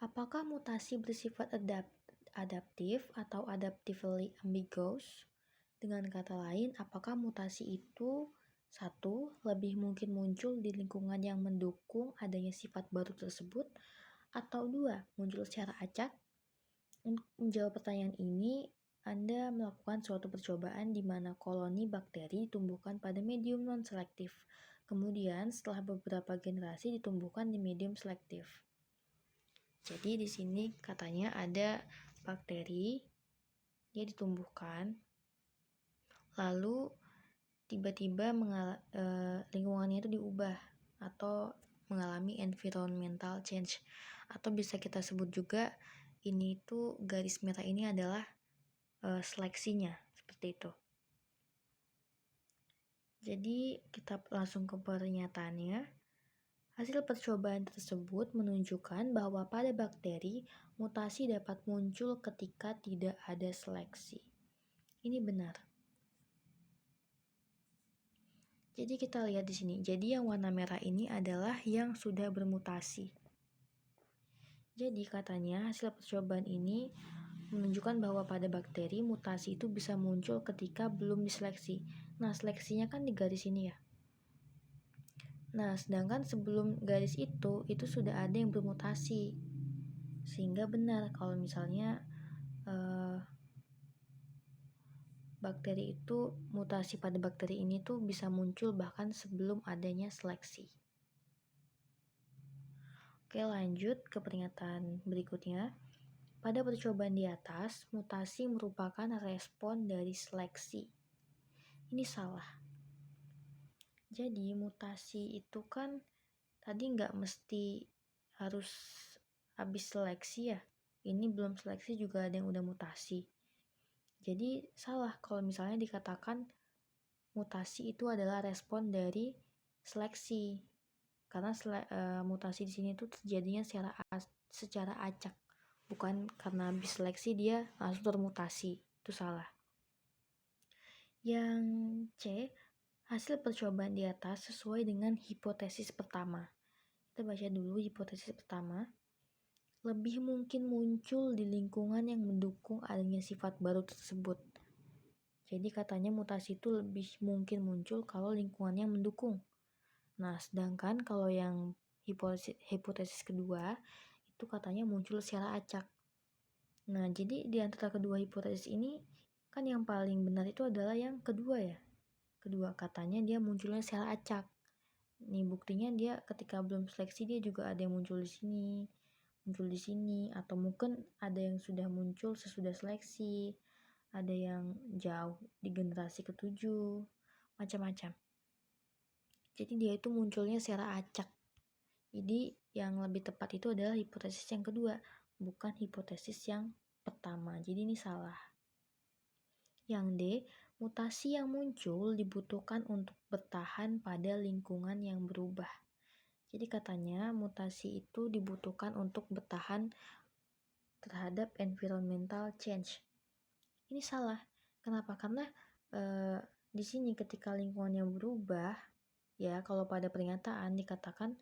Apakah mutasi bersifat adaptif atau adaptively ambiguous? Dengan kata lain, apakah mutasi itu satu, lebih mungkin muncul di lingkungan yang mendukung adanya sifat baru tersebut, atau dua, muncul secara acak? Untuk menjawab pertanyaan ini, Anda melakukan suatu percobaan di mana koloni bakteri ditumbuhkan pada medium non-selektif. Kemudian, setelah beberapa generasi ditumbuhkan di medium selektif. Jadi di sini katanya ada bakteri, dia ditumbuhkan, lalu tiba-tiba lingkungannya itu diubah atau mengalami environmental change, atau bisa kita sebut juga ini itu garis merah ini adalah seleksinya, seperti itu. Jadi kita langsung ke pernyataannya. Hasil percobaan tersebut menunjukkan bahwa pada bakteri, mutasi dapat muncul ketika tidak ada seleksi. Ini benar. Jadi kita lihat di sini. Jadi yang warna merah ini adalah yang sudah bermutasi. Jadi katanya hasil percobaan ini menunjukkan bahwa pada bakteri mutasi itu bisa muncul ketika belum diseleksi. Nah, seleksinya kan di garis ini ya. Nah, sedangkan sebelum garis itu sudah ada yang bermutasi. Sehingga benar kalau misalnya bakteri itu, mutasi pada bakteri ini tuh bisa muncul bahkan sebelum adanya seleksi. Oke, lanjut ke pernyataan berikutnya. Pada percobaan di atas, mutasi merupakan respon dari seleksi. Ini salah. Jadi mutasi itu kan tadi nggak mesti harus habis seleksi ya. Ini belum seleksi juga ada yang udah mutasi. Jadi salah kalau misalnya dikatakan mutasi itu adalah respon dari seleksi. Karena mutasi di sini tuh terjadinya secara acak. Bukan karena habis seleksi dia langsung termutasi. Itu salah. Yang C, hasil percobaan di atas sesuai dengan hipotesis pertama. Kita baca dulu hipotesis pertama. Lebih mungkin muncul di lingkungan yang mendukung adanya sifat baru tersebut. Jadi katanya mutasi itu lebih mungkin muncul kalau lingkungannya mendukung. Nah, sedangkan kalau yang hipotesis kedua itu katanya muncul secara acak. Nah, jadi di antara kedua hipotesis ini kan yang paling benar itu adalah yang kedua ya. Kedua, katanya dia munculnya secara acak. Nih buktinya dia ketika belum seleksi dia juga ada yang muncul di sini, atau mungkin ada yang sudah muncul sesudah seleksi, ada yang jauh di generasi ke-7, macam-macam. Jadi dia itu munculnya secara acak. Jadi yang lebih tepat itu adalah hipotesis yang kedua, bukan hipotesis yang pertama. Jadi ini salah. Yang D, mutasi yang muncul dibutuhkan untuk bertahan pada lingkungan yang berubah. Jadi katanya mutasi itu dibutuhkan untuk bertahan terhadap environmental change. Ini salah. Kenapa? Karena di sini ketika lingkungannya berubah, ya kalau pada pernyataan dikatakan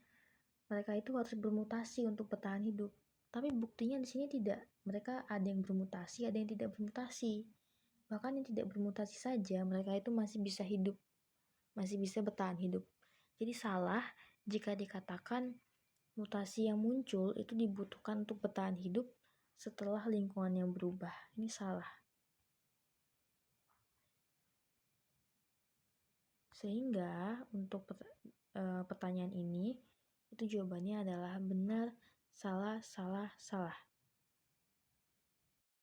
mereka itu harus bermutasi untuk bertahan hidup. Tapi buktinya di sini tidak. Mereka ada yang bermutasi, ada yang tidak bermutasi. Bahkan yang tidak bermutasi saja, mereka itu masih bisa hidup, masih bisa bertahan hidup. Jadi salah jika dikatakan mutasi yang muncul itu dibutuhkan untuk bertahan hidup setelah lingkungan yang berubah. Ini salah. Sehingga untuk pertanyaan ini itu jawabannya adalah benar, salah, salah, salah.